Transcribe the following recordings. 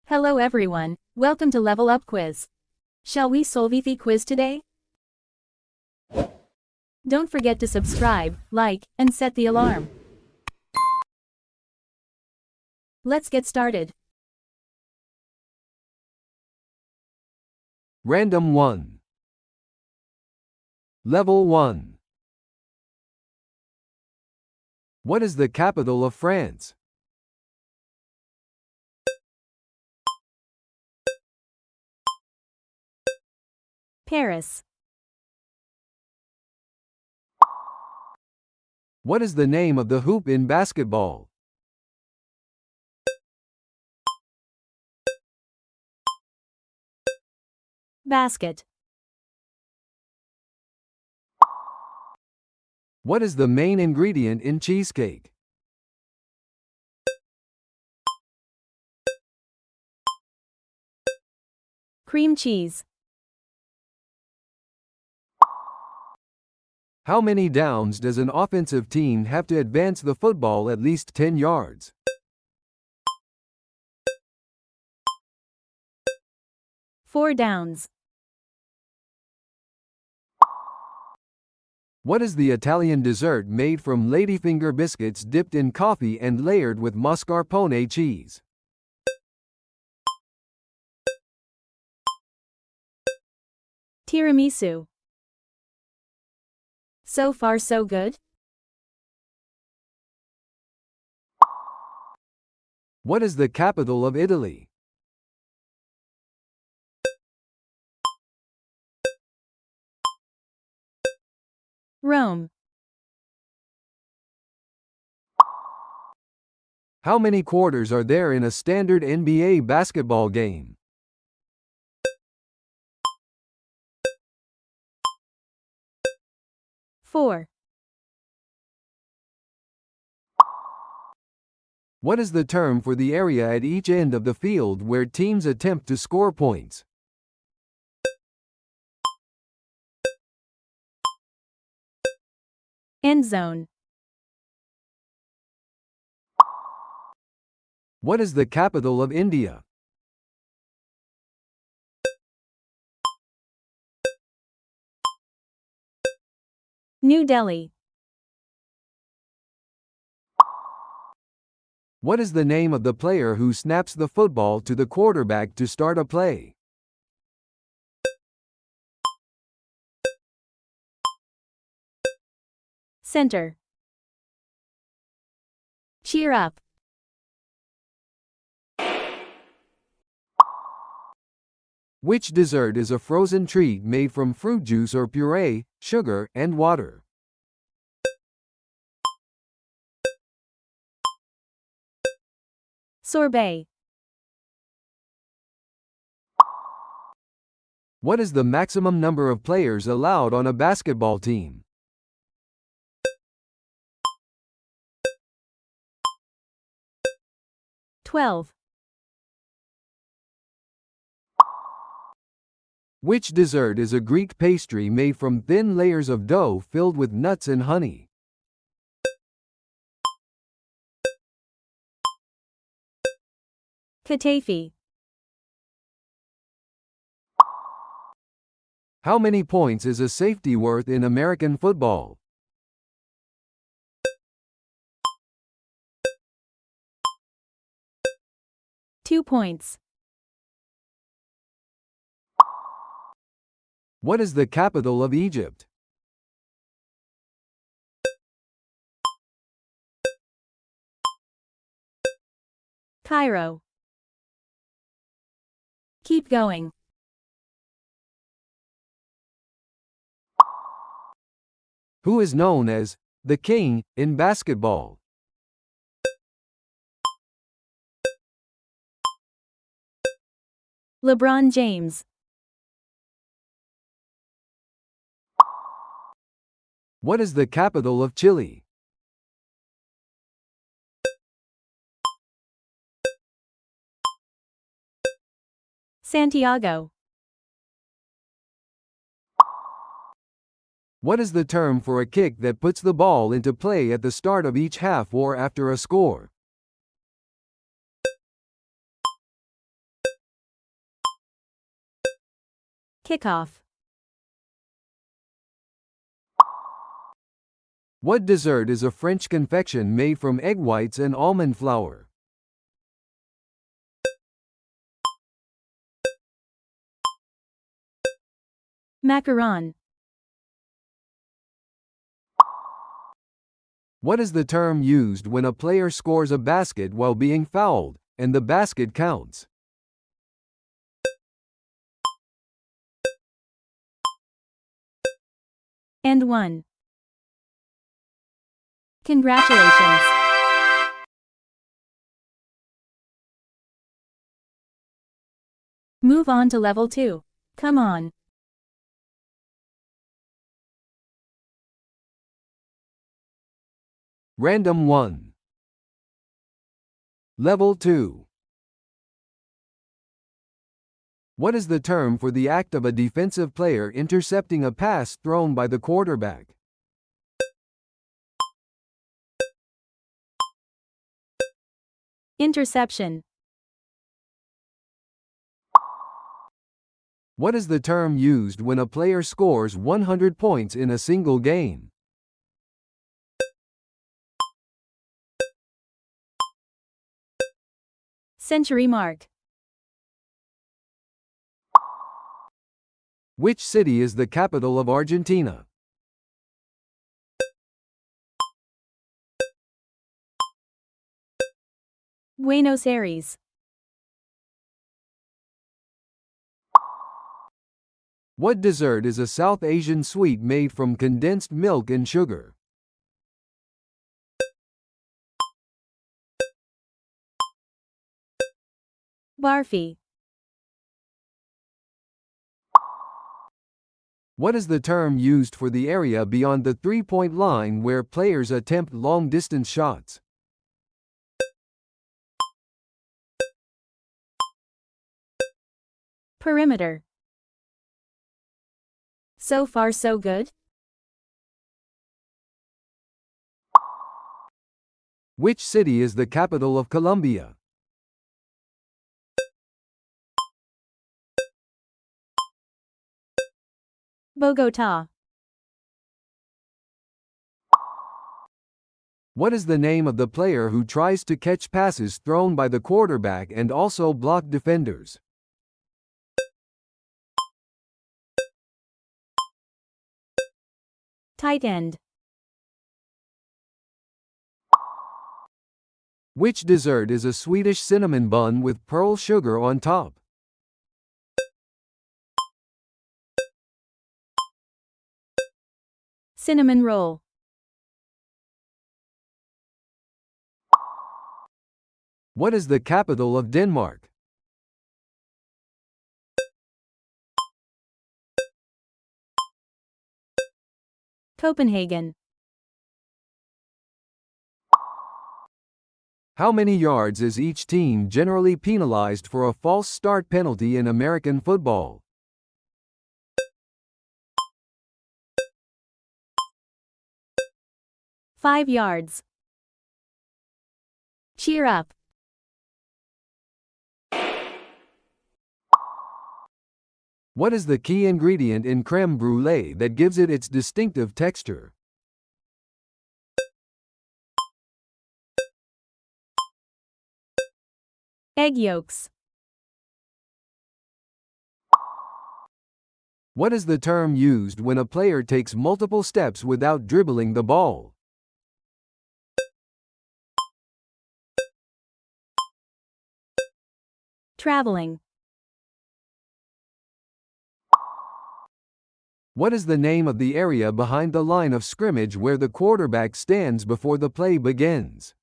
Hello everyone, welcome to Level Up Quiz. Shall we solve the quiz today? Don't forget to subscribe, like, and set the alarm. Let's get started. Random 1. Level 1. What is the capital of France? Paris. What is the name of the hoop in basketball? Basket. What is the main ingredient in cheesecake? Cream cheese. How many downs does an offensive team have to advance the football at least 10 yards? Four downs. What is the Italian dessert made from ladyfinger biscuits dipped in coffee and layered with mascarpone cheese? Tiramisu. So far so good? What is the capital of Italy? Rome. How many quarters are there in a standard NBA basketball game? Four. What is the term for the area at each end of the field where teams attempt to score points? End zone. What is the capital of India? New Delhi. What is the name of the player who snaps the football to the quarterback to start a play? Center. Cheer up. Which dessert is a frozen treat made from fruit juice or puree, sugar, and water? Sorbet. What is the maximum number of players allowed on a basketball team? $12. Which dessert is a Greek pastry made from thin layers of dough filled with nuts and honey? Katafi. How many points is a safety worth in American football? $2. What is the capital of Egypt? Cairo. Keep going. Who is known as the king in basketball? LeBron James. What is the capital of Chile? Santiago. What is the term for a kick that puts the ball into play at the start of each half or after a score? Kickoff. What dessert is a French confection made from egg whites and almond flour? Macaron. What is the term used when a player scores a basket while being fouled, and the basket counts? And one. Congratulations! Move on to level 2. Come on. Random 1. Level 2. What is the term for the act of a defensive player intercepting a pass thrown by the quarterback? Interception. What is the term used when a player scores 100 points in a single game? Century mark. Which city is the capital of Argentina? Buenos Aires. What dessert is a South Asian sweet made from condensed milk and sugar? Barfi. What is the term used for the area beyond the three-point line where players attempt long-distance shots? Perimeter. So far so good? Which city is the capital of Colombia? Bogota. What is the name of the player who tries to catch passes thrown by the quarterback and also block defenders? Tight end. Which dessert is a Swedish cinnamon bun with pearl sugar on top? Cinnamon roll. What is the capital of Denmark? Copenhagen. How many yards is each team generally penalized for a false start penalty in American football? Five yards. Cheer up. What is the key ingredient in crème brûlée that gives it its distinctive texture? Egg yolks. What is the term used when a player takes multiple steps without dribbling the ball? Traveling. What is the name of the area behind the line of scrimmage where the quarterback stands before the play begins?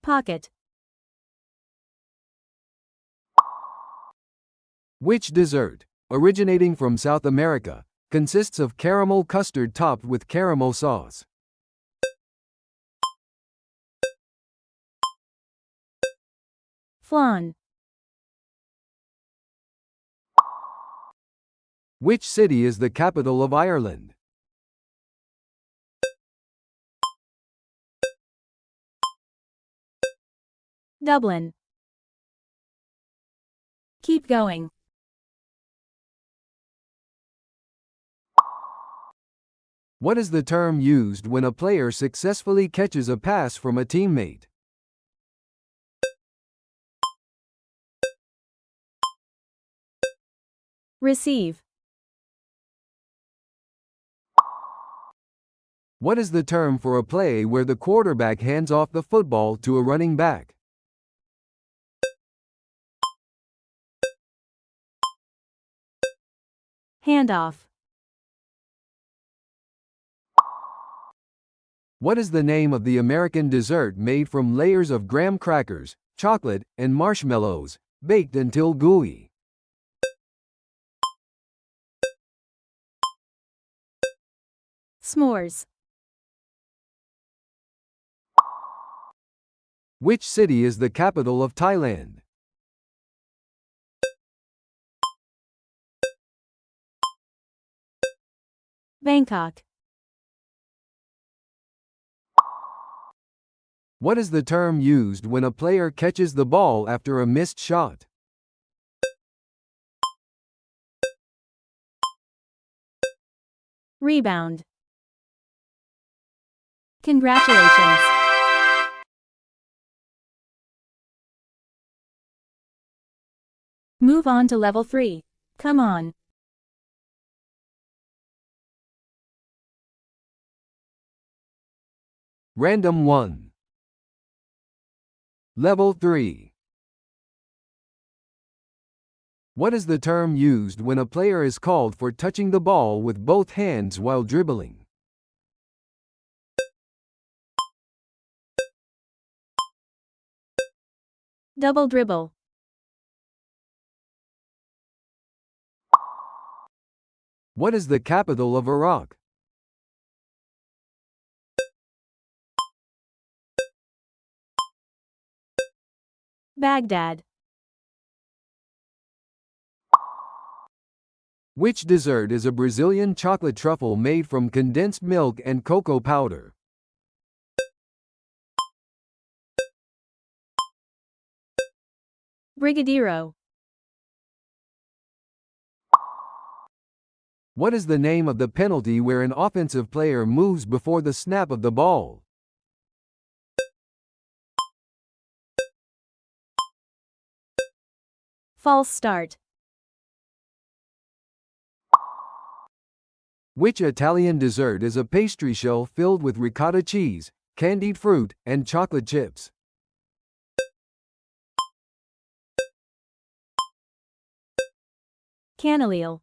Pocket. Which dessert, originating from South America, consists of caramel custard topped with caramel sauce? Flan. Which city is the capital of Ireland? Dublin. Keep going. What is the term used when a player successfully catches a pass from a teammate? Receive. What is the term for a play where the quarterback hands off the football to a running back? Handoff. What is the name of the American dessert made from layers of graham crackers, chocolate, and marshmallows, baked until gooey? S'mores. Which city is the capital of Thailand? Bangkok. What is the term used when a player catches the ball after a missed shot? Rebound. Congratulations. Move on to level 3. Come on. Random 1. Level 3. What is the term used when a player is called for touching the ball with both hands while dribbling? Double dribble. What is the capital of Iraq? Baghdad. Which dessert is a Brazilian chocolate truffle made from condensed milk and cocoa powder? Brigadeiro. What is the name of the penalty where an offensive player moves before the snap of the ball? False start. Which Italian dessert is a pastry shell filled with ricotta cheese, candied fruit, and chocolate chips? Canalille.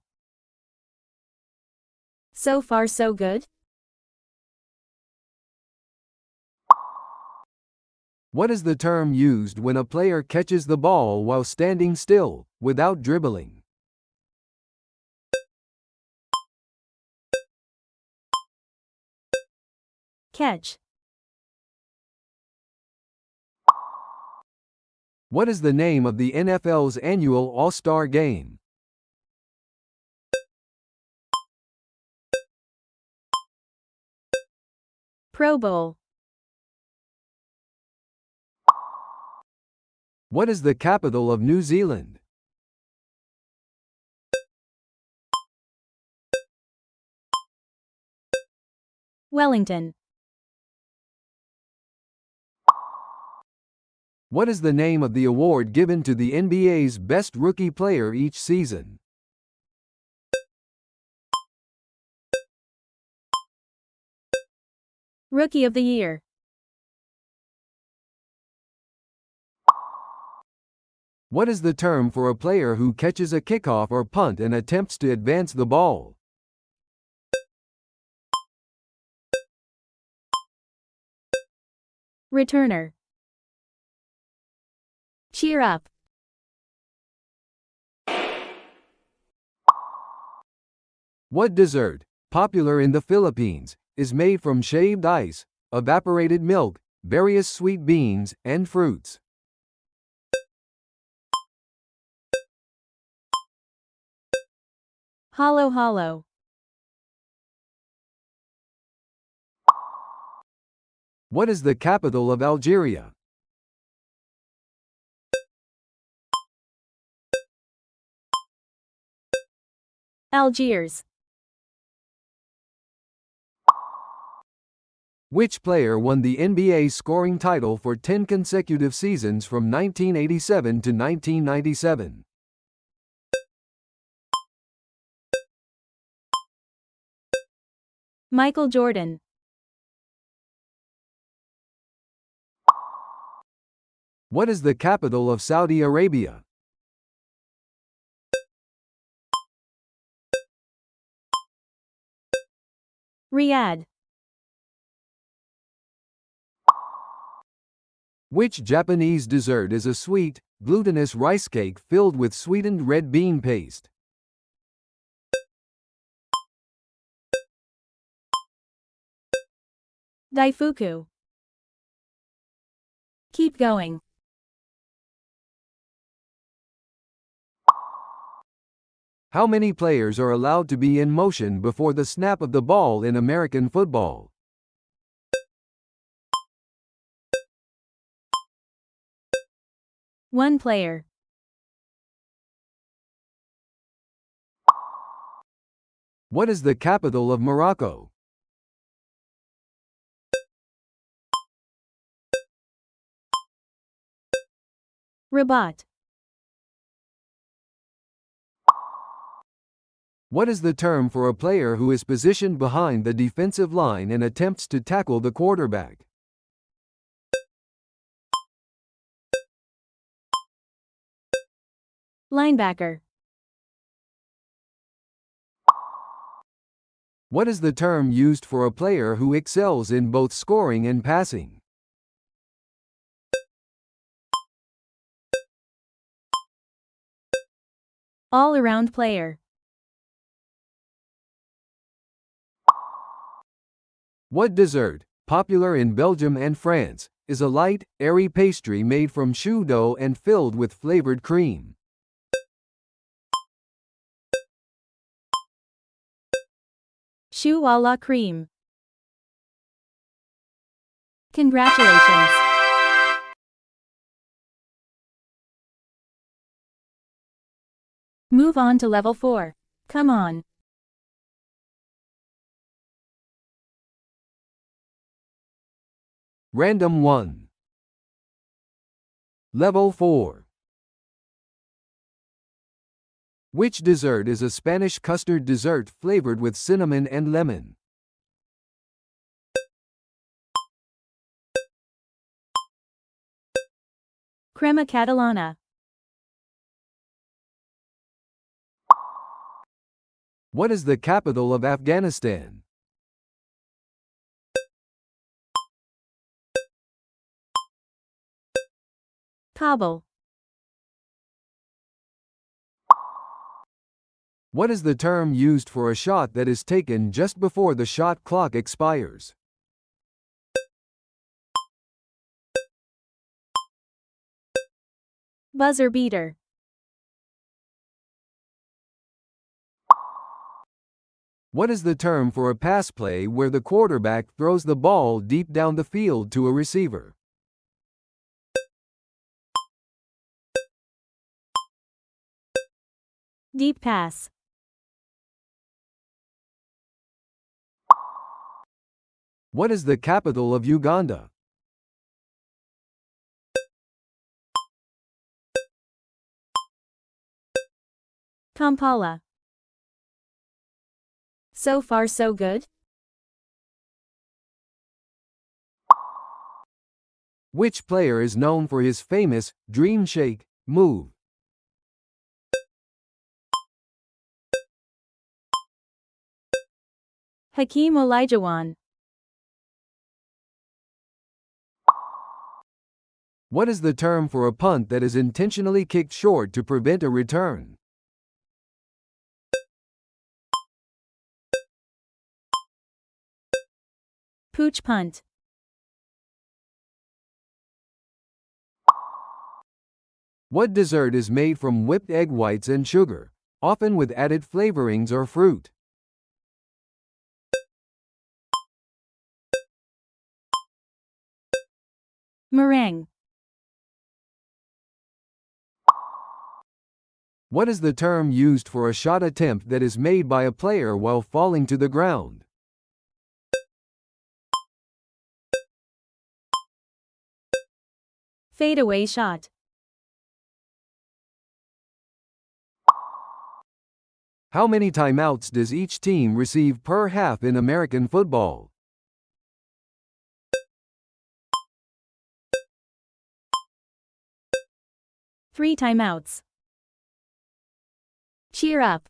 So far so good? What is the term used when a player catches the ball while standing still, without dribbling? Catch. What is the name of the NFL's annual All-Star Game? Pro Bowl. What is the capital of New Zealand? Wellington. What is the name of the award given to the NBA's best rookie player each season? Rookie of the Year. What is the term for a player who catches a kickoff or punt and attempts to advance the ball? Returner. Cheer up. What dessert, popular in the Philippines, is made from shaved ice, evaporated milk, various sweet beans, and fruits? Hollow hollow. What is the capital of Algeria? Algiers. Which player won the NBA scoring title for 10 consecutive seasons from 1987 to 1997? Michael Jordan. What is the capital of Saudi Arabia? Riyadh. Which Japanese dessert is a sweet, glutinous rice cake filled with sweetened red bean paste? Daifuku. Keep going. How many players are allowed to be in motion before the snap of the ball in American football? One player. What is the capital of Morocco? Rabat. What is the term for a player who is positioned behind the defensive line and attempts to tackle the quarterback? Linebacker. What is the term used for a player who excels in both scoring and passing? All-around player. What dessert, popular in Belgium and France, is a light, airy pastry made from choux dough and filled with flavored cream? Choux à la crème. Congratulations! Move on to level 4. Come on. Random 1. Level 4. Which dessert is a Spanish custard dessert flavored with cinnamon and lemon? Crema catalana. What is the capital of Afghanistan? Kabul. What is the term used for a shot that is taken just before the shot clock expires? Buzzer beater. What is the term for a pass play where the quarterback throws the ball deep down the field to a receiver? Deep pass. What is the capital of Uganda? Kampala. So far so good? Which player is known for his famous dream shake move? Hakeem Olajuwon. What is the term for a punt that is intentionally kicked short to prevent a return? Pooch punt. What dessert is made from whipped egg whites and sugar, often with added flavorings or fruit? Meringue. What is the term used for a shot attempt that is made by a player while falling to the ground? Fadeaway shot. How many timeouts does each team receive per half in American football? Three timeouts. Cheer up.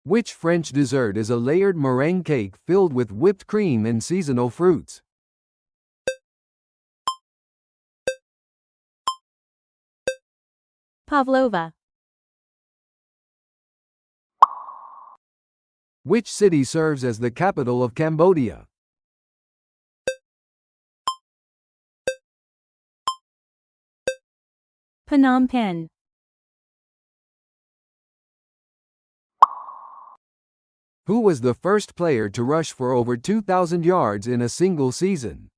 Which French dessert is a layered meringue cake filled with whipped cream and seasonal fruits? Pavlova. Which city serves as the capital of Cambodia? Phnom Penh. Who was the first player to rush for over 2,000 yards in a single season?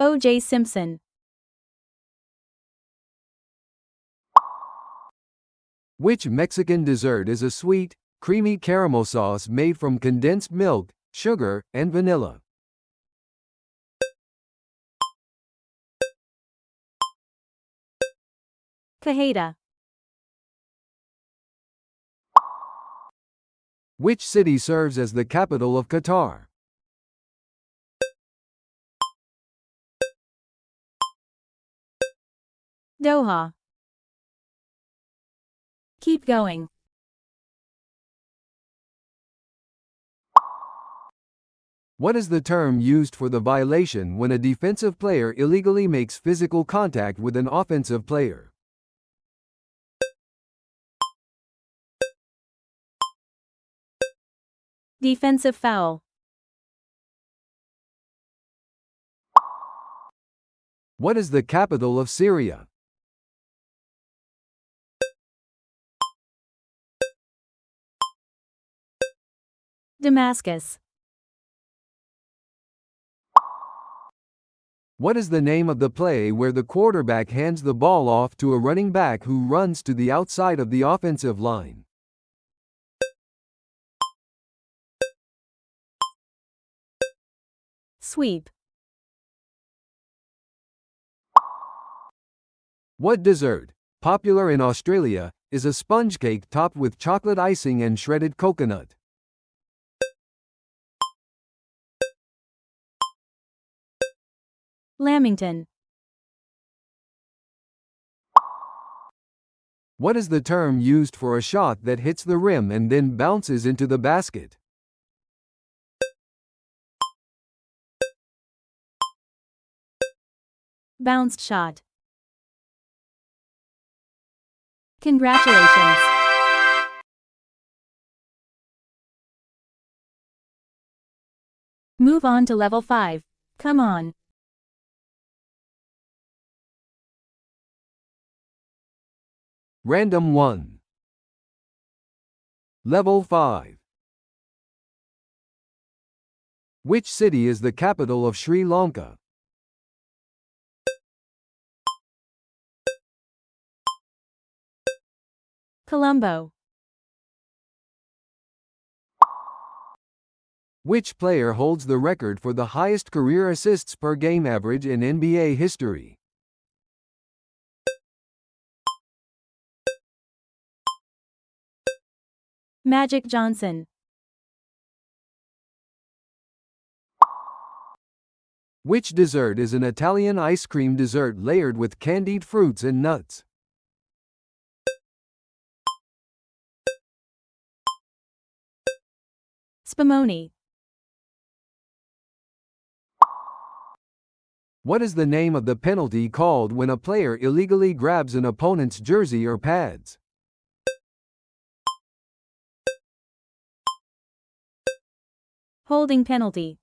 O.J. Simpson. Which Mexican dessert is a sweet, creamy caramel sauce made from condensed milk, sugar, and vanilla? Cajeta. Which city serves as the capital of Qatar? Doha. Keep going. What is the term used for the violation when a defensive player illegally makes physical contact with an offensive player? Defensive foul. What is the capital of Syria? Damascus. What is the name of the play where the quarterback hands the ball off to a running back who runs to the outside of the offensive line? Sweep. What dessert, popular in Australia, is a sponge cake topped with chocolate icing and shredded coconut? Lamington. What is the term used for a shot that hits the rim and then bounces into the basket? Bounced shot. Congratulations. Move on to level 5. Come on. Random 1. Level 5. Which city is the capital of Sri Lanka? Colombo. Which player holds the record for the highest career assists per game average in NBA history? Magic Johnson. Which dessert is an Italian ice cream dessert layered with candied fruits and nuts? Spumoni. What is the name of the penalty called when a player illegally grabs an opponent's jersey or pads? Holding penalty.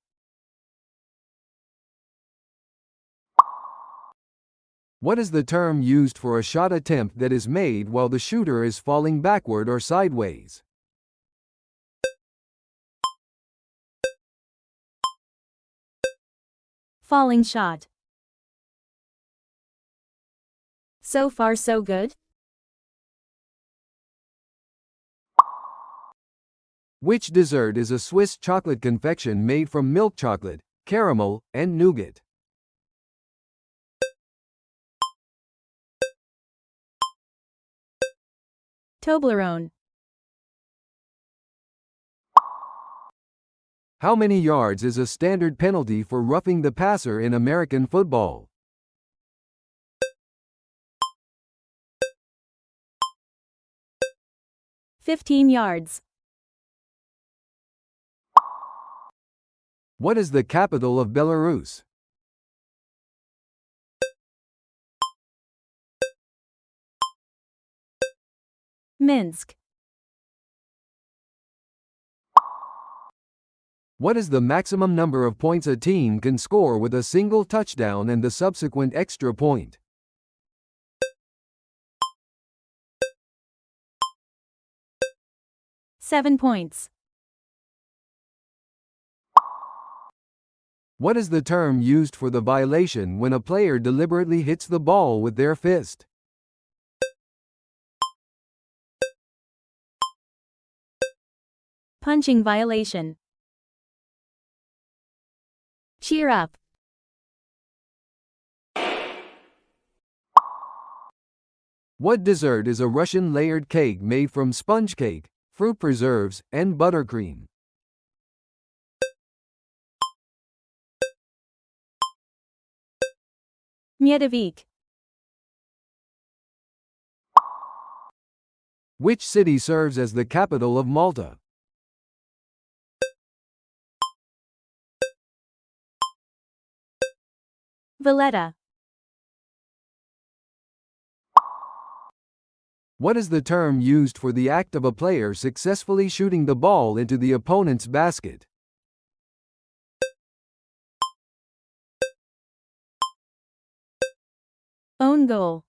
What is the term used for a shot attempt that is made while the shooter is falling backward or sideways? Falling shot. So far so good? Which dessert is a Swiss chocolate confection made from milk chocolate, caramel, and nougat? Toblerone. How many yards is a standard penalty for roughing the passer in American football? 15 yards. What is the capital of Belarus? Minsk. What is the maximum number of points a team can score with a single touchdown and the subsequent extra point? 7 points. What is the term used for the violation when a player deliberately hits the ball with their fist? Punching violation. Cheer up. What dessert is a Russian layered cake made from sponge cake, fruit preserves, and buttercream? Miedowik. Which city serves as the capital of Malta? Valletta. What is the term used for the act of a player successfully shooting the ball into the opponent's basket? Own goal.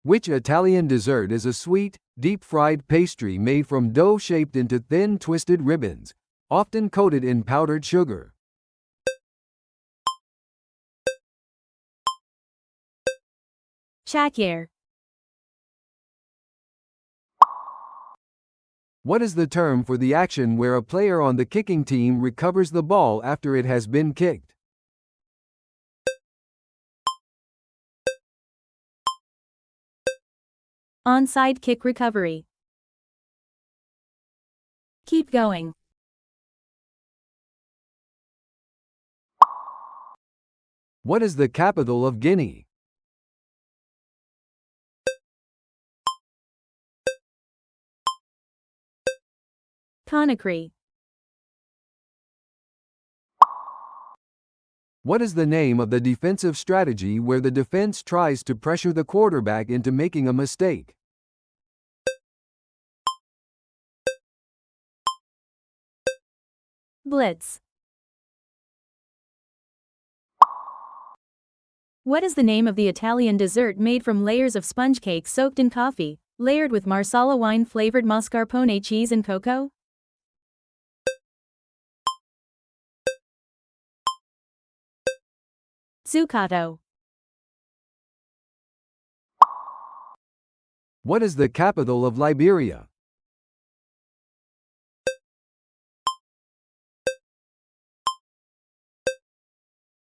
Which Italian dessert is a sweet, deep-fried pastry made from dough shaped into thin twisted ribbons, often coated in powdered sugar? Chakir. What is the term for the action where a player on the kicking team recovers the ball after it has been kicked? Onside kick recovery. Keep going. What is the capital of Guinea? Conakry. What is the name of the defensive strategy where the defense tries to pressure the quarterback into making a mistake? Blitz. What is the name of the Italian dessert made from layers of sponge cake soaked in coffee, layered with Marsala wine-flavored mascarpone cheese and cocoa? Zuccato. What is the capital of Liberia?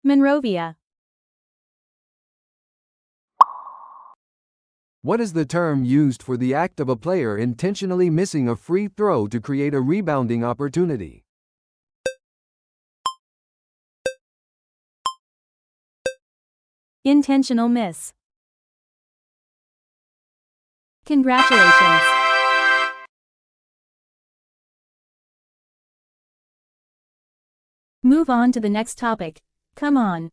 Monrovia. What is the term used for the act of a player intentionally missing a free throw to create a rebounding opportunity? Intentional miss. Congratulations. Move on to the next topic. Come on.